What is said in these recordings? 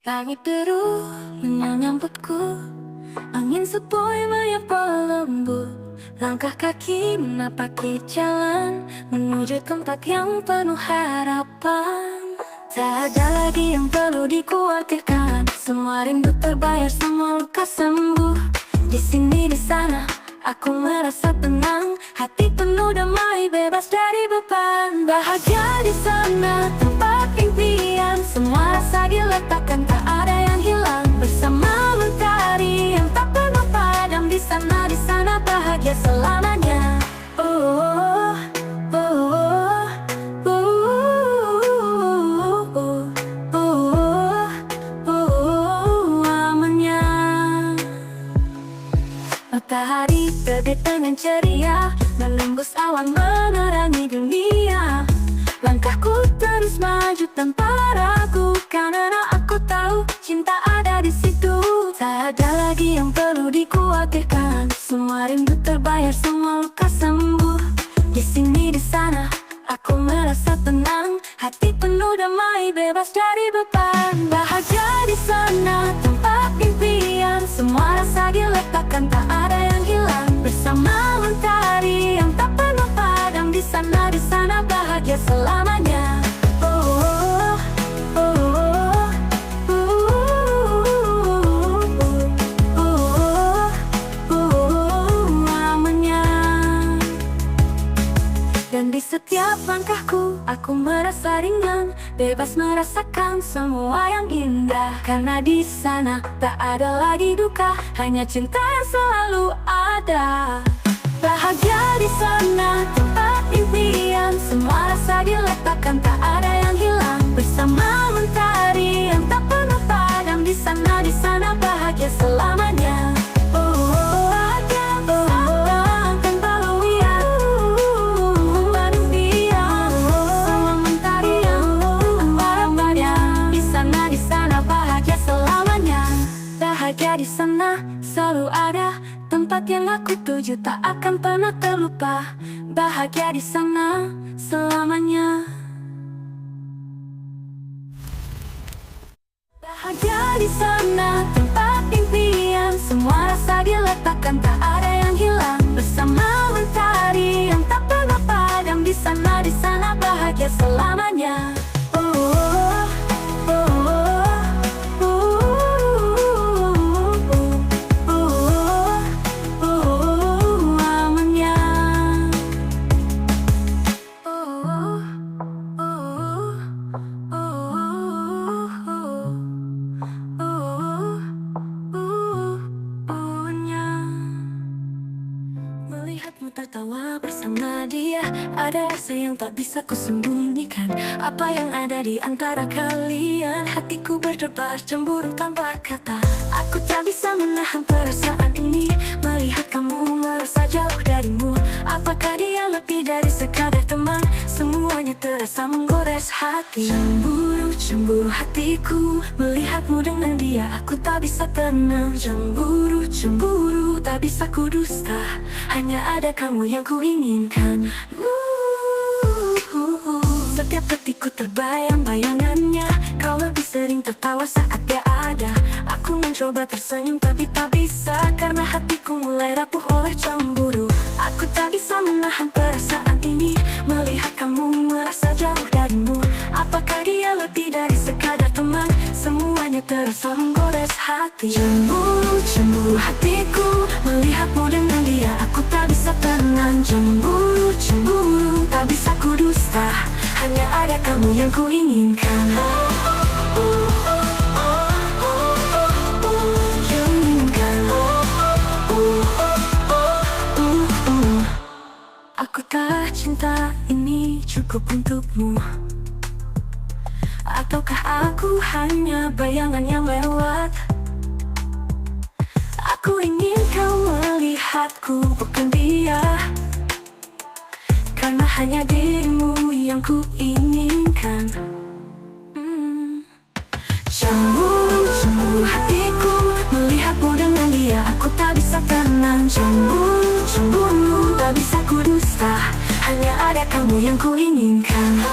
Langit biru menyambutku, angin sepoi menyapa lembut. Langkah kaki menapaki jalan menuju tempat yang penuh harapan. Tak ada lagi yang perlu dikhawatirkan, semua rindu terbayar, semua luka sembuh. Di sini di sana aku merasa tenang, hati penuh damai, bebas dari beban. Bahagia di sana tempat impian, semua rasa diletakkan, tak ada yang hilang. Bersama mentari yang tak pernah padam, di sana bahagia selamanya. Oh, oh, oh, oh, oh, oh, oh, oh, amannya. Matahari terbit dengan ceria, menembus awan menerangi dunia. Langkahku terus maju tanpa ragu, karena aku tahu cinta ada di situ. Tak ada lagi yang perlu dikhawatirkan, semua rindu terbayar, semua luka sembuh. Di sini di sana aku merasa tenang, hati penuh damai, bebas dari beban. Bahagia di sana tempat impian, semua rasa diletakkan, tak ada yang hilang. Bersama mentari yang tak pernah padam, di sana bahagia selamanya. Oh, oh, oh, oh, oh, oh, amannya. Dan di setiap langkahku aku merasa ringan, bebas merasakan semua yang indah. Karena di sana tak ada lagi duka, hanya cinta yang selalu ada. Bahagia di sana tempat impian, semua rasa diletakkan, tak ada yang hilang. Bersama mentari yang tak pernah padam, di sana bahagia selamanya. Oh, bahagia bersama tanpa loya, membadu dia sama mentari yang tanpa padam, di sana bahagia selamanya. Bahagia di sana selalu ada, tempat yang aku tuju tak akan pernah terlupa. Bahagia di sana selamanya. Bahagia di sana tempat impian, semua rasa diletakkan, tak ada yang hilang. Bersama mentari yang tak pernah padam, di sana bahagia selamanya. Melihatmu tertawa bersama dia, ada rasa yang tak bisa kusembunyikan. Apa yang ada di antara kalian, hatiku berdebar cemburu tanpa kata. Aku tak bisa menahan perasaan ini, melihat kamu merasa jauh darimu. Apakah dia lebih dari sekadar teman? Semuanya terasa menggores hati. Cemburu, cemburu hatiku, melihatmu dengan dia, aku tak bisa tenang. Cemburu, cemburu, tak bisa kudusta, hanya ada kamu yang kuinginkan. Setiap detikku terbayang bayangannya, kau lebih sering tertawa saat dia ada. Aku mencoba tersenyum tapi tak bisa, karena hatiku mulai rapuh oleh cemburu. Aku tak bisa menahan perasaan ini, melihat kamu merasa jauh darimu. Apakah dia lebih dari sekadar teman? Semuanya terasa menggores hati. Cemburu, cemburu hatiku, melihatmu dengan dia, aku tak bisa tenang. Cemburu, cemburu, tak bisa kudusta, hanya ada kamu yang kuinginkan. Apakah cinta ini cukup untukmu? Ataukah aku hanya bayangan yang lewat? Aku ingin kau melihatku, bukan dia, karena hanya dirimu yang ku inginkan. Cemburu, cemburu hatiku, melihatmu dengan dia, aku tak bisa tenang. Cemburu, cemburu, tak bisa kudusta, hanya ada kamu yang ku inginkan.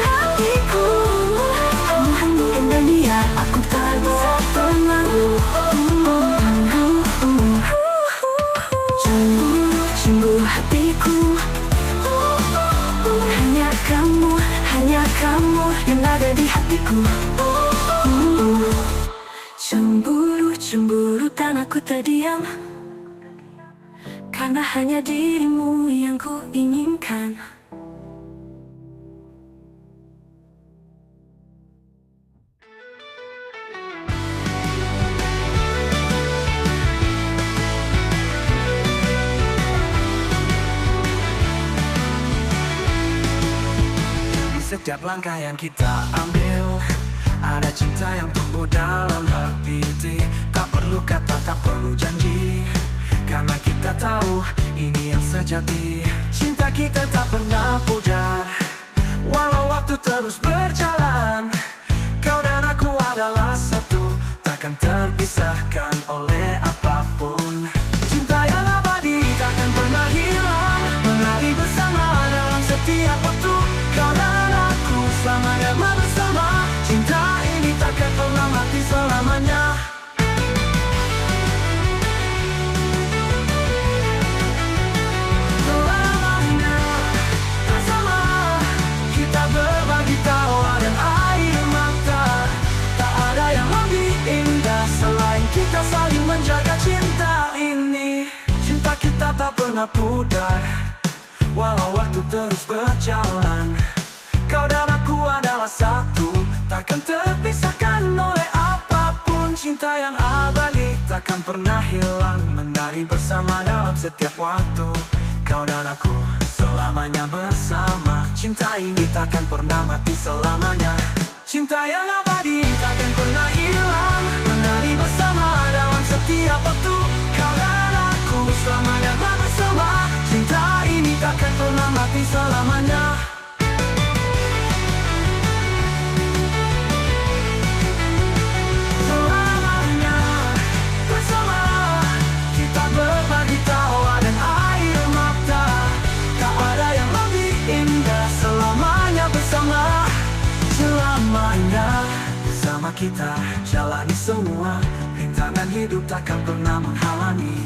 Hatiku, kamu hanya dengan dia, aku ada di hatiku. Cemburu, cemburu dan aku terdiam, karena hanya dirimu yang ku inginkan. Setiap langkah yang kita ambil, ada cinta yang tumbuh dalam hati. Tak perlu kata, tak perlu janji, karena kita tahu ini yang sejati. Cinta kita tak pernah pudar, walau waktu terus berjalan. Kau dan aku adalah satu, takkan terpisahkan oleh apapun. Cinta yang abadi takkan pernah hilang, menari bersama dalam setiap waktu. Kau dan aku selamanya bersama, cinta ini takkan pernah mati selamanya. Selamanya bersama, kita berbagi tawa dan air mata. Tak ada yang lebih indah selain kita saling menjaga cinta ini. Cinta kita tak pernah pudar, walau waktu terus berjalan. Kau dan aku adalah satu, takkan terpisahkan oleh apapun. Cinta yang abadi takkan pernah hilang, menari bersama dalam setiap waktu. Kau dan aku selamanya bersama, cinta ini takkan pernah mati selamanya. Cinta yang abadi takkan pernah hilang, menari bersama dalam setiap waktu. Kau dan aku selamanya bersama, cinta ini takkan pernah mati selamanya. Selamanya bersama, kita berbagi tawa dan air mata. Tak ada yang lebih indah selamanya bersama. Selamanya bersama kita jalani semua, rintangan hidup takkan pernah menghalangi.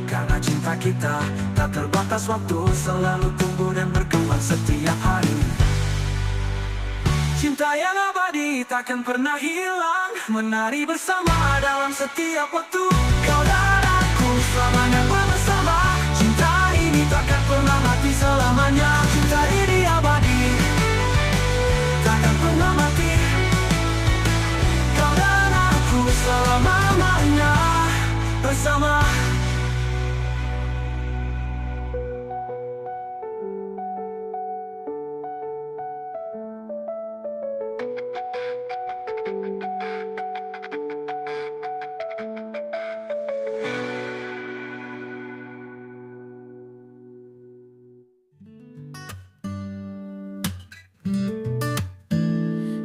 Karena cinta kita tak terbatas waktu, selalu tumbuh dan berkembang setiap hari. Cinta yang abadi takkan pernah hilang, menari bersama dalam setiap waktu. Kau dan aku selamanya bersama, cinta ini takkan pernah mati selamanya. Cinta ini abadi, takkan pernah mati. Kau dan aku selamanya bersama.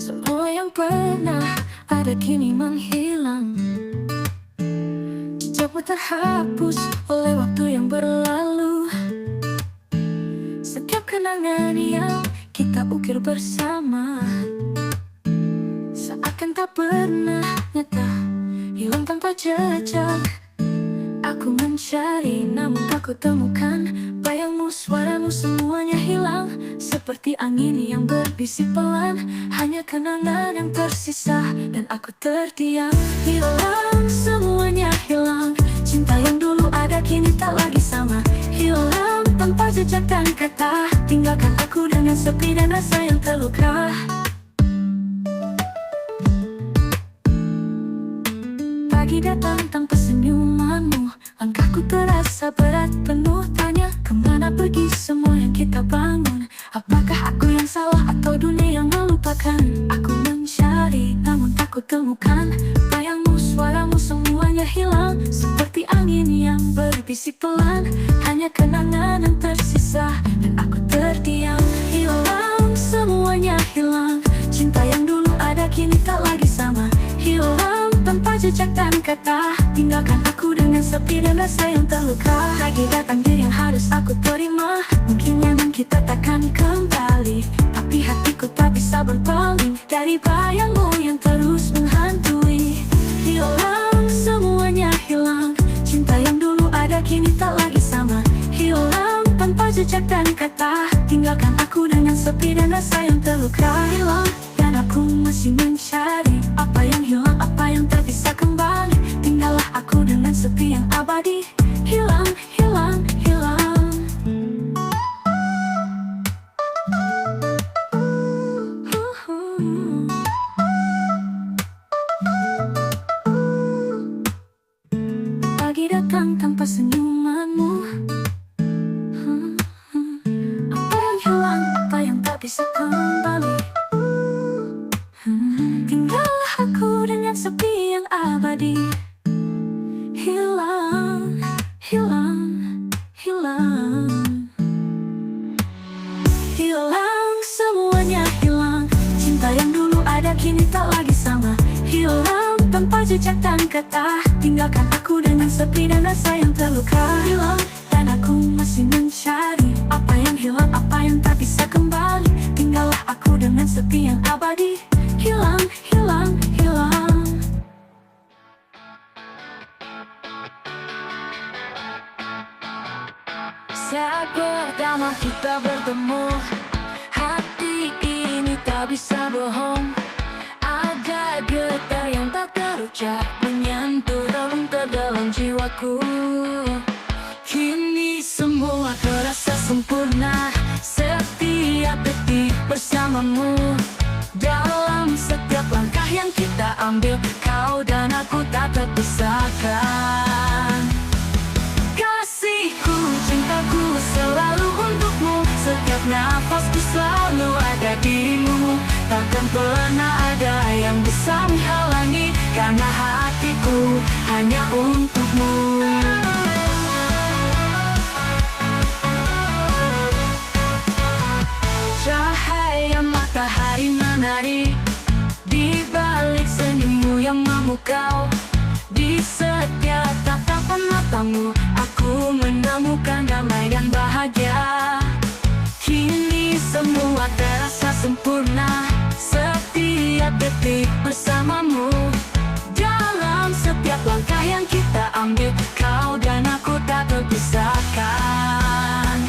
Semua yang pernah ada kini menghilang, jejakmu terhapus oleh waktu yang berlalu. Setiap kenangan yang kita ukir bersama seakan tak pernah nyata, hilang tanpa jejak. Aku mencari namun tak ku temukan, bayangmu, suaramu semuanya hilang. Seperti angin yang berbisik pelan, hanya kenangan yang tersisa dan aku terdiam. Hilang, semuanya hilang, cinta yang dulu ada kini tak lagi sama. Hilang tanpa jejak dan kata, tinggalkan aku dengan sepi dan rasa yang terluka. Pagi datang tanpa senyumanmu, langkahku terasa berat penuh tanya. Kemana pergi semua yang kita bangun? Apakah aku yang salah atau dunia yang melupakan? Aku mencari namun tak ku temukan, bayangmu, suaramu semuanya hilang. Seperti angin yang berbisik pelan, hanya kenangan yang tersisa dan aku terdiam. Hilang, semuanya hilang, cinta yang dulu ada kini tak lagi sama. Hilang tanpa jejak dan kata, tinggalkan aku dengan sepi dan rasa yang terluka. Lagi datang dia yang harus aku terima, mungkin nyaman kita takkan kembali, tapi hatiku tak bisa berpaling dari bayangmu yang terus menghantui. Hilang, semuanya hilang, cinta yang dulu ada kini tak lagi sama. Hilang tanpa jejak dan kata, tinggalkan aku dengan sepi dan rasa yang terluka. Hilang, dan aku masih mencari apa yang hilang, apa yang tak bisa kembali. Tinggallah aku dengan sepi yang abadi. Hilang, hilang, hilang. Pagi datang tanpa senyumanmu. Apa yang hilang, apa yang tak bisa kembali. Tinggallah aku dengan sepi yang abadi. Hilang, hilang, hilang. Hilang, semuanya hilang. Cinta yang dulu ada kini tak lagi sama. Hilang tanpa jejak dan kata. Tinggalkan aku dengan sepi dan rasa yang terluka. Hilang, dan aku masih mencari apa yang hilang, apa yang tak bisa kembali. Tinggallah aku dengan sepi yang abadi. Hilang, hilang, hilang. Saat pertama kita bertemu, hati ini tak bisa bohong. Ada getar yang tak terucap, menyentuh relung terdalam jiwaku. Kini semua terasa sempurna, setiap detik bersamamu. Dalam setiap langkah yang kita ambil, kau dan aku tak terpisahkan. Kasihku, cintaku selalu untukmu. Setiap nafasku selalu ada dirimu. Takkan pernah ada yang bisa menghalangi, karena hatiku hanya untukmu. Cahaya matahari menari di balik senyummu yang memukau. Di setiap tatapan matamu, aku menemukan damai dan bahagia. Kini semua terasa sempurna, setiap detik bersamamu. Dalam setiap langkah yang kita ambil, kau dan aku tak terpisahkan.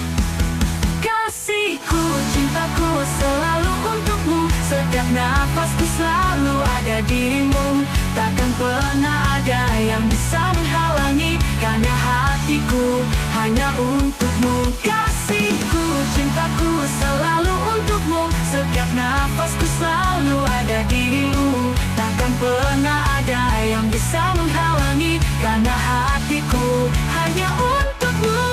Kasihku, cintaku selalu untukmu. Setiap nafasku selalu ada dirimu. Takkan pernah ada yang bisa menghalangi, karena hatiku hanya untukmu. Kasihku, cintaku selalu untukmu. Setiap nafasku selalu ada dirimu. Takkan pernah ada yang bisa menghalangi, karena hatiku hanya untukmu.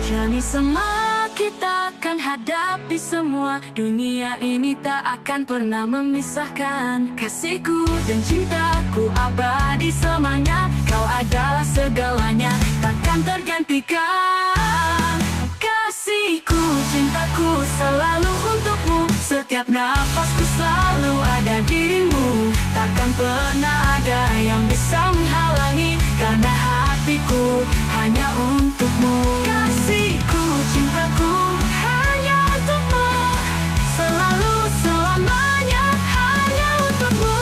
Jani sama kita akan hadapi semua. Dunia ini tak akan pernah memisahkan. Kasihku dan cintaku abadi selamanya. Kau adalah segalanya, takkan tergantikan. Kasihku, cintaku selalu untukmu. Setiap nafasku selalu ada dirimu. Takkan pernah ada yang bisa menghalangi, karena hatiku hanya untukmu. Kasihku, cintaku hanya untukmu. Selalu selamanya hanya untukmu.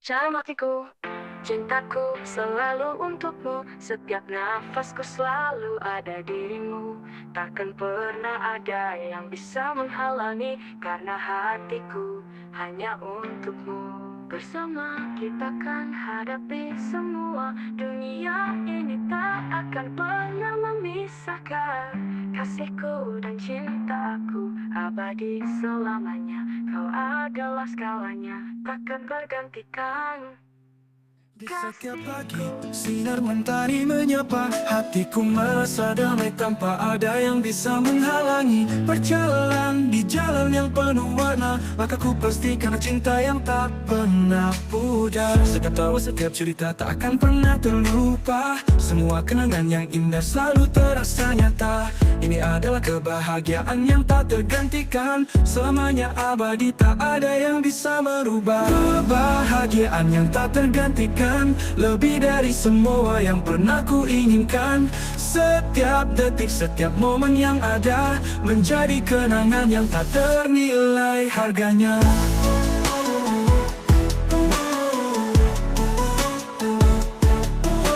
Dalam hatiku, cintaku selalu untukmu. Setiap nafasku selalu ada dirimu. Takkan pernah ada yang bisa menghalangi, karena hatiku hanya untukmu. Bersama kita kan hadapi semua. Dunia ini tak akan pernah memisahkan. Kasihku dan cintaku abadi selamanya. Kau adalah segalanya, takkan bergantikan. Di setiap pagi, sinar mentari menyapa. Hatiku merasa damai tanpa ada yang bisa menghalangi. Berjalan di jalan yang penuh warna, maka ku pasti karena cinta yang tak pernah pudar. Setiap tahu setiap cerita tak akan pernah terlupa. Semua kenangan yang indah selalu terasa nyata. Ini adalah kebahagiaan yang tak tergantikan. Selamanya abadi, tak ada yang bisa merubah. Kebahagiaan yang tak tergantikan, lebih dari semua yang pernah ku inginkan. Setiap detik, setiap momen yang ada, menjadi kenangan yang tak ternilai harganya.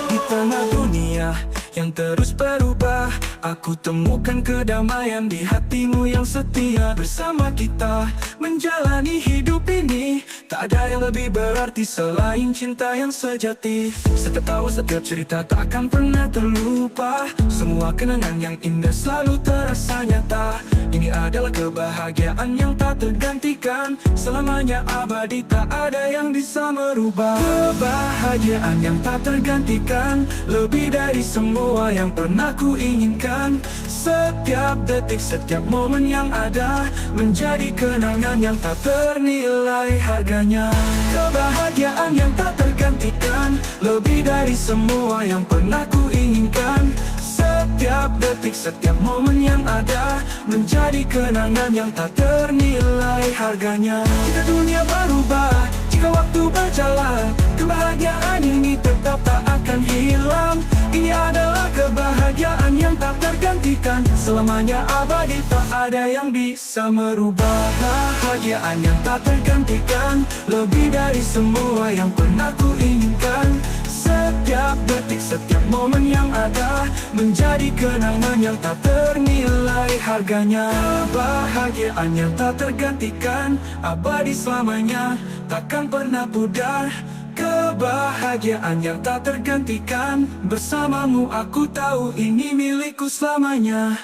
Di tengah dunia yang terus berubah, aku temukan kedamaian di hatimu yang setia. Bersama kita menjalani hidup ini, tak ada yang lebih berarti selain cinta yang sejati. Setiap tahu, setiap cerita tak akan pernah terlupa. Semua kenangan yang indah selalu terasa nyata. Ini adalah kebahagiaan yang tak tergantikan. Selamanya abadi, tak ada yang bisa merubah. Kebahagiaan yang tak tergantikan, lebih dari semua yang pernah ku inginkan. Setiap detik, setiap momen yang ada, menjadi kenangan yang tak ternilai harganya. Kebahagiaan yang tak tergantikan, lebih dari semua yang pernah ku inginkan. Setiap detik, setiap momen yang ada, menjadi kenangan yang tak ternilai harganya. Jika dunia berubah, jika waktu berjalan, kebahagiaan ini tetap tak akan hilang. Ini adalah kebahagiaan yang tak tergantikan. Selamanya abadi, tak ada yang bisa merubah. Kebahagiaan yang tak tergantikan, lebih dari semua yang pernah ku inginkan. Setiap detik, setiap momen yang ada, menjadi kenangan yang tak ternilai harganya. Kebahagiaan yang tak tergantikan, abadi selamanya, takkan pernah pudar. Kebahagiaan yang tak tergantikan, bersamamu aku tahu ini milikku selamanya.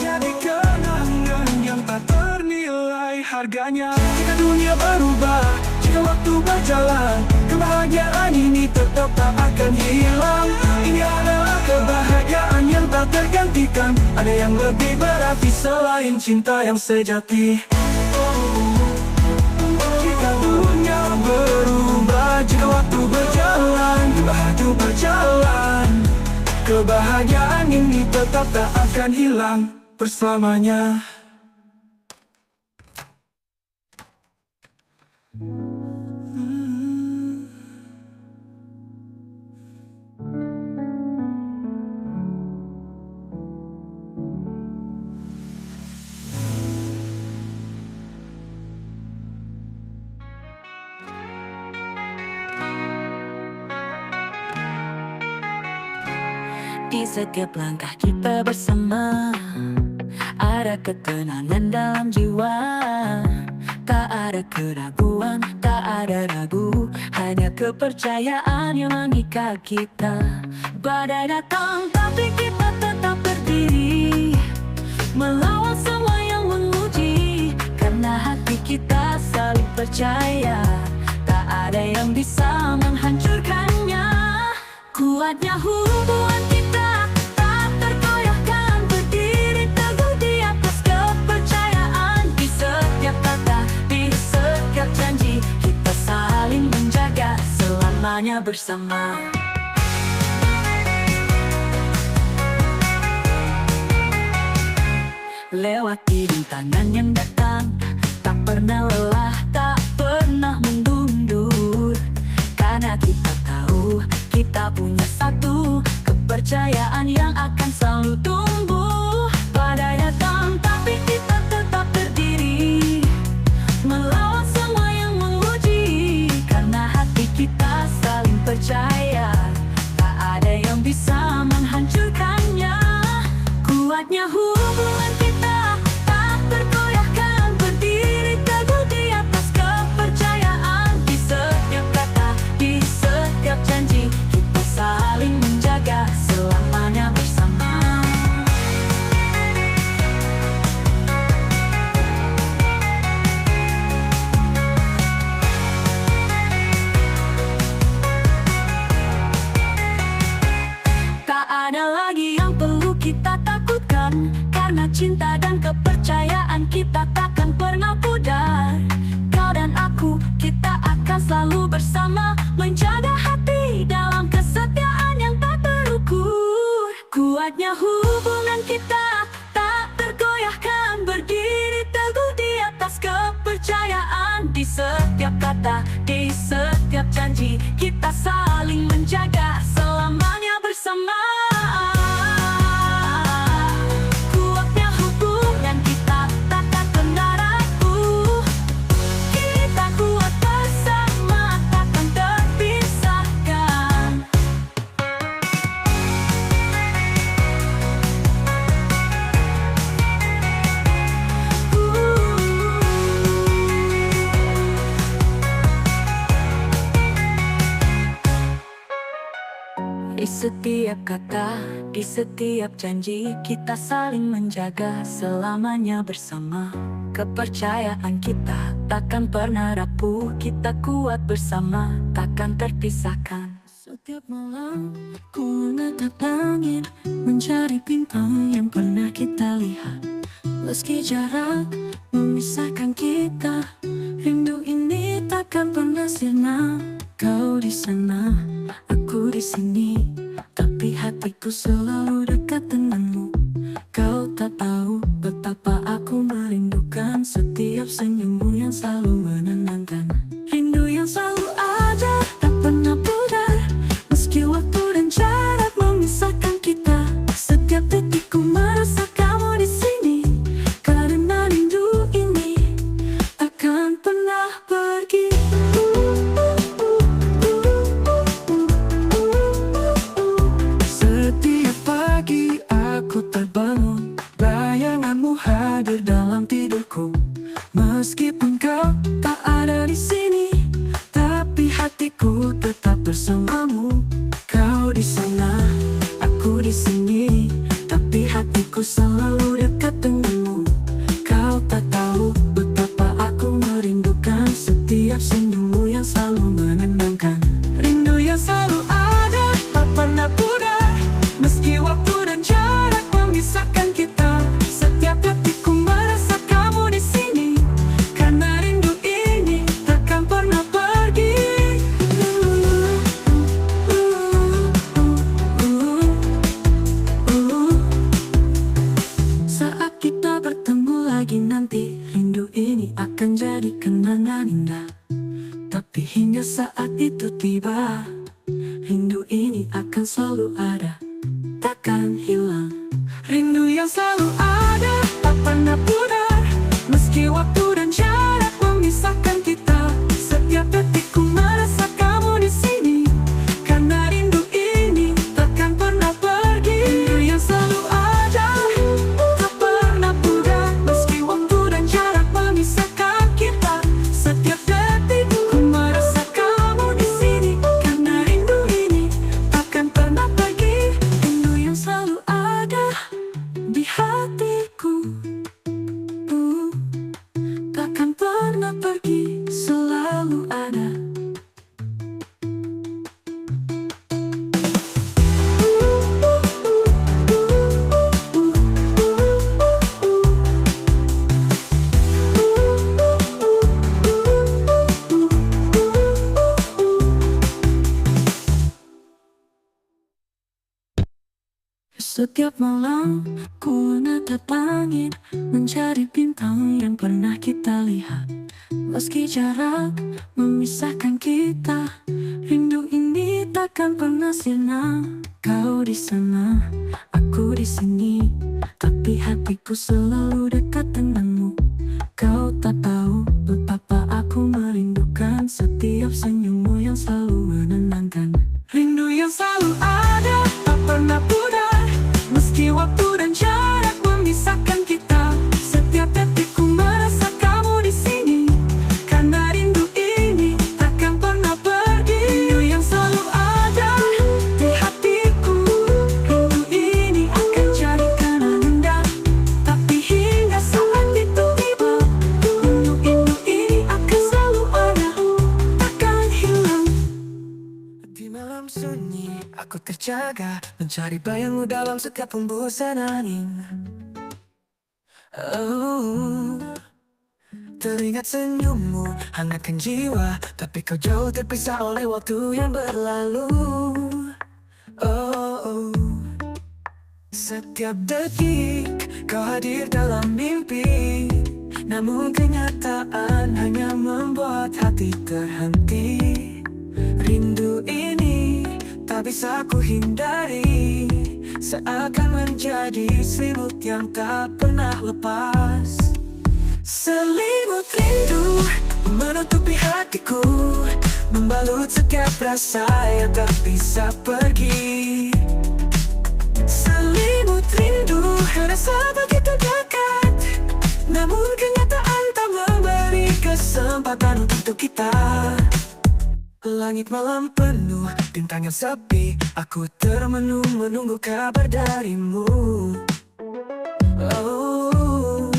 Jadi kenangan yang tak ternilai harganya. Jika dunia berubah, jika waktu berjalan, kebahagiaan ini tetap tak akan hilang. Ini adalah kebahagiaan yang tak tergantikan. Ada yang lebih berarti selain cinta yang sejati. Jika dunia berubah, jika waktu berjalan, waktu berjalan, kebahagiaan ini tetap tak akan hilang bersamanya. Di setiap langkah kita bersama, ada ketenangan dalam jiwa. Tak ada keraguan, tak ada ragu, hanya kepercayaan yang mengikat kita. Badai datang tapi kita tetap berdiri, melawan semua yang menguji. Karena hati kita saling percaya, tak ada yang bisa menghancurkannya. Kuatnya hubungan kita tak tergoyahkan, berdiri teguh di atas kepercayaan. Di setiap kata, di setiap janji, kita saling menjaga selamanya bersama. Lewati rintangan yang datang, tak pernah lelah, tak pernah mundur. Karena kita tahu kita punya satu kepercayaan yang akan selalu tumbuh. Badai datang tapi kita tetap berdiri, melawan semua yang menguji. cinta dan kepercayaan kita takkan pernah pudar. Kau dan aku, kita akan selalu bersama, menjaga hati dalam kesetiaan yang tak terukur. Kuatnya hubungan kita tak tergoyahkan, berdiri teguh di atas kepercayaan. Di setiap kata, di setiap janji, kita saling menjaga, selamanya bersama. Kuatnya hubungan kita takkan pernah rapuh. Kita kuat bersama, takkan terpisahkan. Di setiap kata, di setiap janji, kita saling menjaga, selamanya bersama. Kepercayaan kita takkan pernah rapuh. Kita kuat bersama, takkan terpisahkan. Setiap malam ku menatap langit, mencari bintang yang pernah kita lihat. Meski jarak memisahkan kita, rindu ini takkan pernah sirna. Kau di sana, aku di sini, tapi hatiku selalu dekat denganmu. Kau tak tahu betapa aku merindukan setiap senyummu yang selalu menenangkan. Rindu yang selalu ada, tak pernah pudar, meski waktu dan jarak memisahkan kita. Setiap detikku merasa kamu di sini, karena rindu ini takkan pernah pergi. Setiap pagi aku terbangun, bayanganmu hadir dalam tidurku. Meskipun kau tak ada di sini, tapi hatiku tetap bersamamu. Kau di sana, aku di sini, tapi hatiku selalu dekat denganmu. Kau tak tahu betapa aku merindukan setiap senyummu yang selalu menenangkan. Rindu yang selalu ada, tak pernah pudar, meski waktu dan jarak memisahkan kita. Setiap detikku merasa kamu di sini, karena rindu ini takkan pernah pergi. Saat kita bertemu lagi nanti, rindu ini akan jadi kenangan indah. Tapi hingga saat itu tiba, rindu ini akan selalu ada, takkan hilang. Rindu yang selalu ada, tak pernah pudar, meski waktu dan jarak memisahkan kita. Setiap detikku merasa kamu di sini, karena rindu ini takkan pernah pergi. Rindu yang selalu ada, tak pernah pudar, meski waktu dan jarak memisahkan kita. Setiap detikku merasa kamu di sini, karena rindu ini takkan pernah pergi. Rindu yang selalu ada di hatiku, takkan pernah pergi, selalu ada. Setiap malam ku menatap langit, mencari bintang yang pernah kita lihat. Meski jarak memisahkan kita, rindu ini takkan pernah sirna. Kau di sana, aku di sini, tapi hatiku selalu dekat denganmu. Kau tak tahu betapa aku merindukan setiap senyummu yang selalu menenangkan. Rindu yang selalu ada, tak pernah pudar, meski waktu dan jarak memisahkan kita. Setiap detikku merasa kamu di sini, karena rindu ini takkan pernah pergi. Rindu yang selalu ada di hatiku, rindu ini akan jadi kenangan indah. Tapi hingga saat itu tiba, rindu ini akan selalu ada, takkan hilang. Di malam sunyi aku terjaga, mencari bayangmu dalam setiap hembusan angin. Oh, teringat senyummu, hangatkan jiwa. Tapi kau jauh terpisah oleh waktu yang berlalu. Oh, setiap detik kau hadir dalam mimpi. Namun kenyataan hanya membuat hati terhenti. Rindu ini tak bisa ku hindari, seakan menjadi selimut yang tak pernah lepas. Selimut rindu menutupi hatiku, membalut setiap rasa yang tak bisa pergi. Selimut rindu rasa begitu dekat, namun kenyataan tak memberi kesempatan untuk kita. Langit malam penuh, bintang yang sepi, aku termenung menunggu kabar darimu. Oh,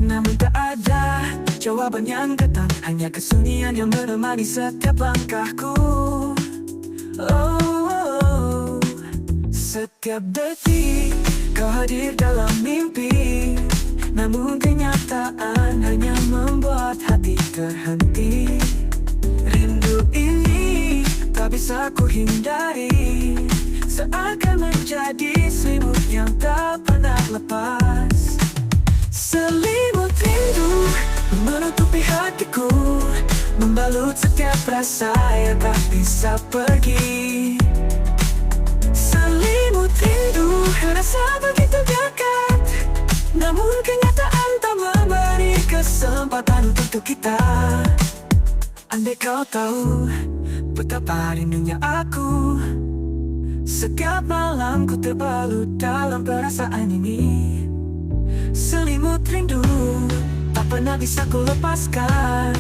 namun tak ada jawaban yang datang, hanya kesunyian yang menemani setiap langkahku. Oh, setiap detik kau hadir dalam mimpi, namun kenyataan hanya membuat hati terhenti. Rindu ini tak bisa ku hindari, seakan menjadi selimut yang tak pernah lepas. Selimut rindu menutupi hatiku, membalut setiap rasa yang tak bisa pergi. Selimut rindu rasa begitu dekat, namun kenyataan tak memberi kesempatan untuk kita. Andai kau tahu betapa rindunya aku, setiap malam ku terbalut dalam perasaan ini. Selimut rindu tak pernah bisa ku lepaskan,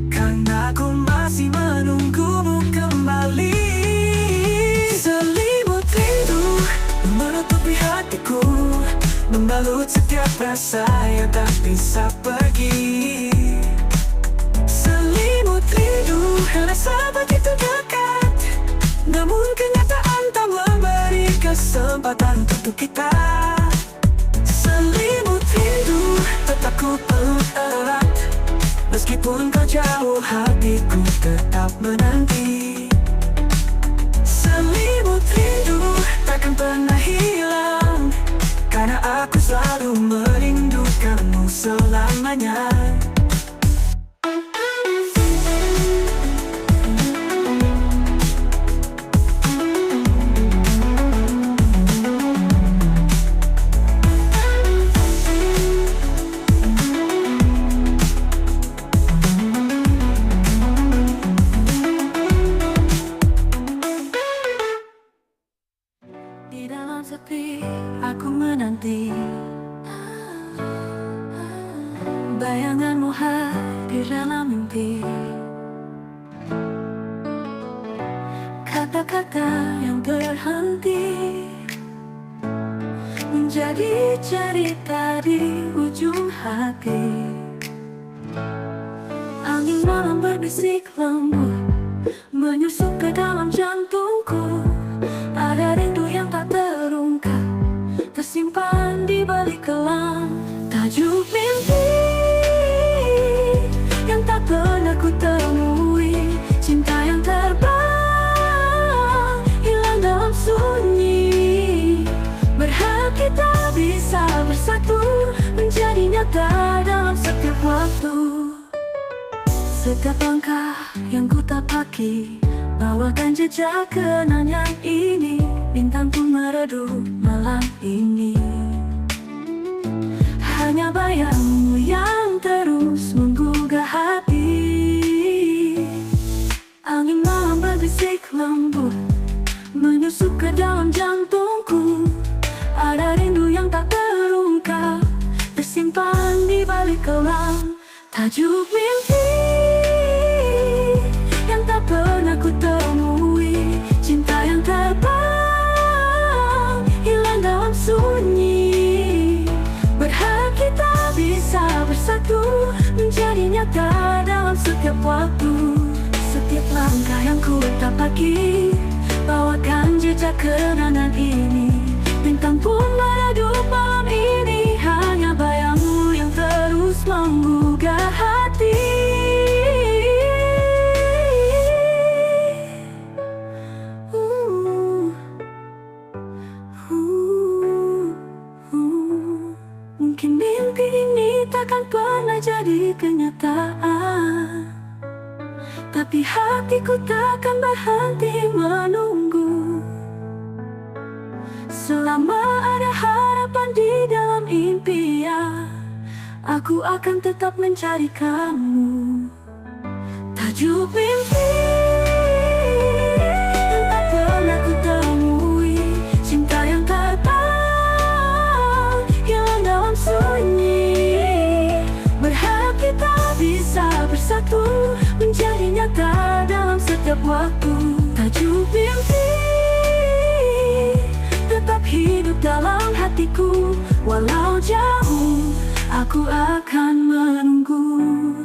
karena aku masih menunggumu kembali. Selimut rindu menutupi hatiku, membalut setiap rasa yang tak bisa pergi. Selimut rindu rasa begitu dekat, namun kenyataan tak memberi kesempatan untuk kita. Selimut rindu tetap ku peluk erat, meskipun kau jauh hatiku tetap menanti. Selimut rindu takkan pernah hilang, karena aku selalu merindukanmu selamanya. Di dalam sepi aku menanti, bayanganmu hadir dalam mimpi. Kata-kata yang berhenti menjadi cerita di ujung hati. Angin malam berbisik lembut menyusup ke dalam jantungku. Ada rindu yang tak terungkap, tersimpan di balik kelam. Tajuk mimpi yang tak pernah ku temui, cinta yang terbang, hilang dalam sunyi. Berharap kita bisa bersatu, menjadi nyata dalam setiap waktu. Setiap langkah yang ku tapaki bawakan jejak kenangan ini. Bintang pun meredup malam ini, hanya bayangmu yang terus menggugah hati. Angin malam berbisik lembut menyusup ke dalam jantungku. Ada rindu yang tak terungkap, tersimpan di balik kelam. Tajuk mimpi yang tak pernah ku temui, cinta yang terbang, hilang dalam sunyi. Berharap kita bisa bersatu, menjadi nyata dalam setiap waktu. Setiap langkah yang ku tapaki bawakan jejak kenangan ini. Bintang pun meredup malam ini, hanya jadi kenyataan. Tapi hatiku takkan berhenti menunggu. Selama ada harapan di dalam impian, aku akan tetap mencari kamu. Tajuk mimpi yang tak pernah ku temui, cinta yang terbang hilang dalam sunyi. Berharap kita bisa bersatu, menjadi nyata dalam setiap waktu. Tajuk mimpi tetap hidup dalam hatiku, walau jauh aku akan menunggu.